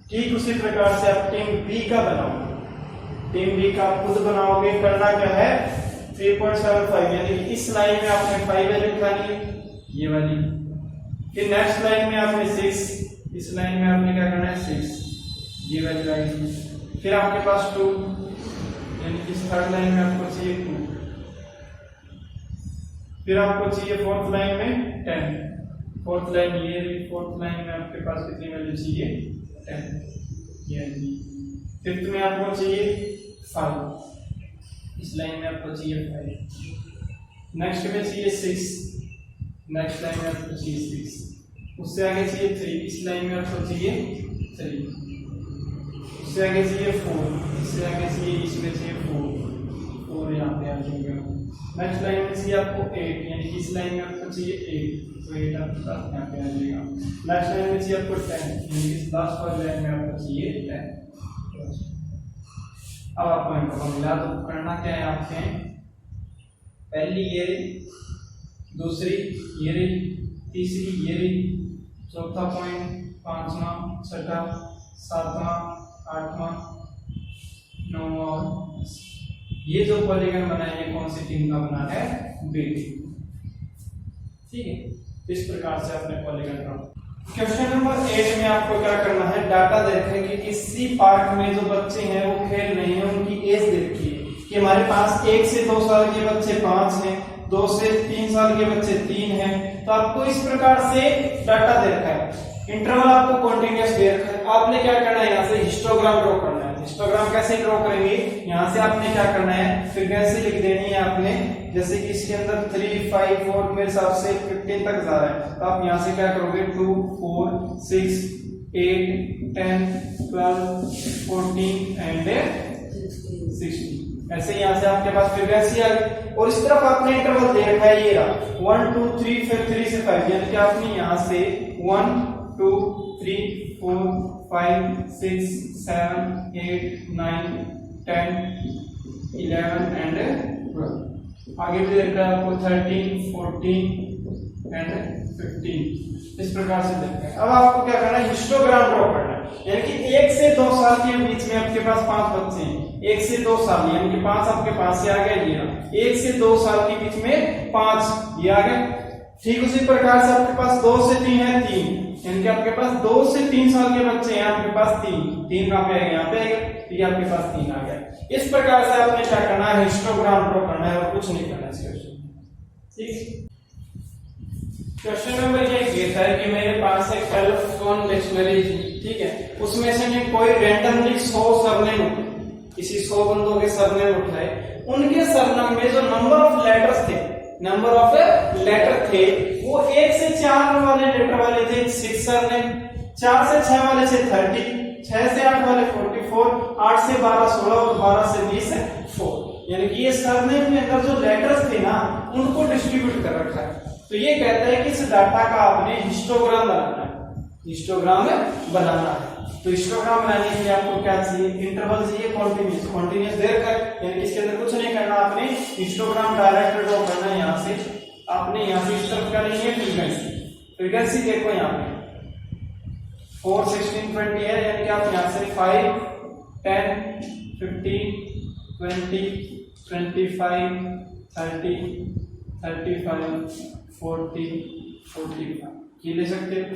Speaker 1: ठीक उसी प्रकार से आप टीम बी का बनाओगे, टीम बी का आप खुद बनाओगे। करना क्या है, 3.75 यानी कि इस लाइन में आपने 5 वैल्यू उठानी है, ये वाली। फिर नेक्स्ट लाइन में आपने 6, इस लाइन में आपने क्या करना है 6, ये वाली लाइन। फिर आपके पास 2 यानी कि इस थर्ड लाइन में आपको चाहिए 2। फिर आपको चाहिए फोर्थ लाइन में 10, फोर्थ लाइन ये, फोर्थ लाइन में आपके पास कितनी वैल्यू चाहिए 10 ये। फिफ्थ में आपको चाहिए 5, इस लाइन में आपको चाहिए 5। नेक्स्ट में चाहिए 6, नेक्स्ट लाइन में आपको चाहिए 6। उससे आगे चाहिए 3, इस लाइन में आपको चाहिए 3। उससे आगे चाहिए 4, इससे आगे चाहिए, इसमें चाहिए 4 यहाँ पे आ जाएगा। नेक्स्ट लाइन में चाहिए आपको 8 यानी कि इस लाइन में आपको चाहिए 8, तो 8 आपके पास यहाँ पे आ जाएगा। नेक्स्ट लाइन में चाहिए आपको 10 यानी कि इस लास्ट वाली लाइन में आपको चाहिए 10। अब आपको इनको मिला तो करना क्या है, आपके पहली ये रही, दूसरी ये रही, तीसरी ये रही, चौथा पॉइंट, 5वां, 6वां, 7वां, 8वां, 9वां और ये जो पॉलीगन बना है ये कौन सी टीम का बना है, बी टीम। ठीक है, इस प्रकार से आपने पॉलीगन ड्रॉ। क्वेश्चन नंबर 8 में आपको क्या करना है, डाटा देखें कि किसी पार्क में जो बच्चे हैं वो खेल रहे हैं, उनकी एज देखिए कि हमारे पास 1 से 2 साल के बच्चे 5 हैं, 2 से 3 साल के बच्चे 3 हैं। तो आपको इस प्रकार से डाटा दे रखा है, इंटरवल आपको कॉन्टिन्यूअस दे रखा है। आपने क्या करना है, यहाँ से हिस्टोग्राम ड्रॉ करना है। हिस्टोग्राम कैसे ड्रॉ करेंगे, यहाँ से आपने क्या करना है, फ्रीक्वेंसी लिख देनी है आपने, जैसे कि इसके अंदर 3, 5, 4 मेरे हिसाब से 15 तक जा रहा है, तो आप यहाँ से क्या करोगे 2, 4, 6, 8, 10, 12, 14 एंड 16। ऐसे यहाँ से आपके पास फ्रीक्वेंसी आ गई। और इस तरफ आपने इंटरवल दे रखा है, ये रहा 1, 2, 3, फिर 3 से 5 यानी कि आपने यहाँ से 1, 2, 3, 4, 5, 6, 7, 8, 9, 10, 11 एंड 12। आगे भी देखा है आपको 13, 14 एंड 15। इस प्रकार से देखते हैं। अब आपको क्या करना है, हिस्टोग्राम ड्रॉ करना है, यानी कि 1 से 2 साल के बीच में आपके पास 5 बच्चे हैं। 1 से 2 साल यानी कि 5 आपके पास से आ गया, ये 1 से 2 साल के बीच में 5 ये आ गए। ठीक उसी प्रकार से आपके पास 2 से 3 है 3, यानी कि आपके पास 2 से 3 साल के बच्चे हैं, आपके पास 3 कहां पे आएगा, यहाँ पे आएगा, तो ये आपके पास 3 आ गया। इस प्रकार से आपने क्या करना है, हिस्टोग्राम ड्रॉ करना है और कुछ नहीं करना है। ठीक, क्वेश्चन नंबर ये कहता है कि मेरे पास एक टेलीफोन डिक्शनरी थी, ठीक है, उसमें से मैं कोई रैंडमली 100 सरनेम, किसी 100 बंदों के सरनेम उठाए, उनके सरनेम में जो नंबर ऑफ लेटर्स थे, नंबर ऑफ लेटर थे वो 1 से 4 वाले लेटर वाले थे 6 सरनेम, 4 से 6 वाले थे 30, 6 से 8 वाले 44, 8 से 12 16 और 12 से 20 4। यानी कि ये सरनेम में अंदर जो लेटर्स थे ना उनको डिस्ट्रीब्यूट कर रखा है। तो ये कहता है कि इस डाटा का आपने हिस्टोग्राम बनाना है, हिस्टोग्राम बनाना है। तो हिस्टोग्राम बनाने के लिए आपको क्या चाहिए, इंटरवल चाहिए, कॉन्टिन्यूअस, कॉन्टिन्यूअस देर कर, यानी कि इसके अंदर कुछ नहीं करना, आपने हिस्टोग्राम डायरेक्ट ड्रॉ करना है। यहाँ से आपने यहाँ से इस तरफ करनी है फ्रीक्वेंसी, फ्रीक्वेंसी देखो यहाँ पे 4, 16, 20 है, यानी कि आप यहाँ से 5, 10, 15, 20, 25, 30, 35, 40, 45 ये ले सकते हैं।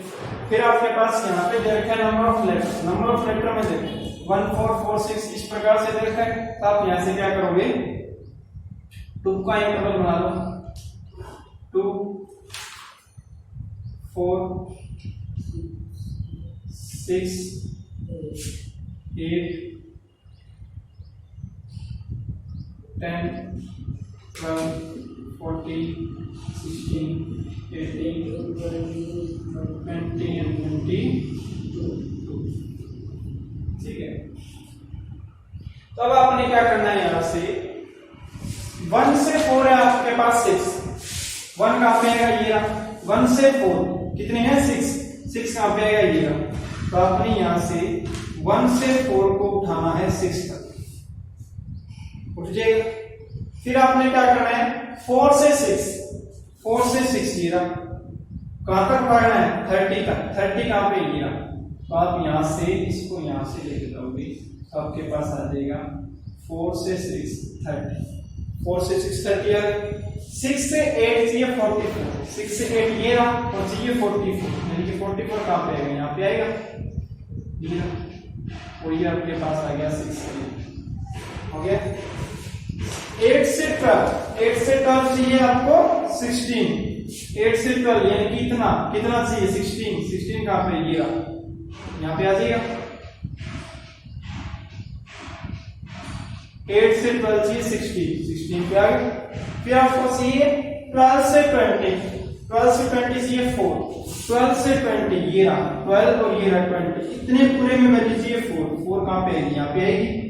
Speaker 1: फिर आपके पास यहाँ पे दे रखा है number of letter, number of letter में देखो 1, 4, 4, 6 इस प्रकार से दे रखा है। तो आप यहाँ से क्या करोगे, 2 का इंटरवल बना लो, 2, 4, 6, 8, 10, 12, 40, 16, 18, 20 and 22। ठीक है, तो अब आपने क्या करना है, यहां से 1 से 4 है आपके पास 6, 1 कहां पे आएगा, ये रहा। 1 से 4 कितने हैं, 6 कहां पे आएगा, ये रहा। तो आपने यहां से 1 से 4 को उठाना है 6 तक, उठ जाएगा। फिर आपने क्या करना है, 4 से 6 ये रहा, कहां तक भागना है, 30 तक। 30 कहां पे, ये रहा। तो आप यहां से इसको यहां से लेके जाओगे तो आपके पास आ जाएगा 4 से 6 30, 4 से 6 30 है। 6 से 8 चाहिए 44, 6 से 8 ये रहा, और चाहिए 44, यानी कि 44 कहां पे आएगा, यहाँ पे आएगा, ये रहा। और ये आपके पास आ गया 6 हो गया। 8 से 12 चाहिए आपको 16, 8 से 12 यानी कि कितना चाहिए, 16 कहां पे, ये रहा, यहाँ पे आ जाएगा। 8 से 12 चाहिए 16 पे आ गया। फिर आपको चाहिए 12 से 20 चाहिए 4, 12 से 20 ये रहा, 12 और ये रहा 20, इतने पूरे में वैल्यू चाहिए 4 कहां पे आएगी, यहाँ पे आएगी।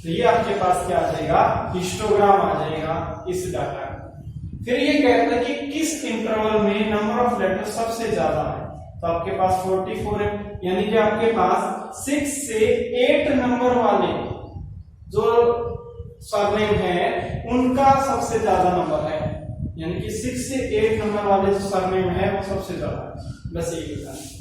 Speaker 1: तो ये आपके पास क्या आ जाएगा, हिस्टोग्राम आ जाएगा इस डाटा का। फिर ये कहता है कि किस इंटरवल में नंबर ऑफ लेटर सबसे ज्यादा है, तो आपके पास 44 है, यानी कि आपके पास 6 से 8 नंबर वाले जो सरनेम है उनका सबसे ज्यादा नंबर है, यानी कि 6 से 8 नंबर वाले जो सरनेम है वो सबसे ज्यादा है। बस यही बताना।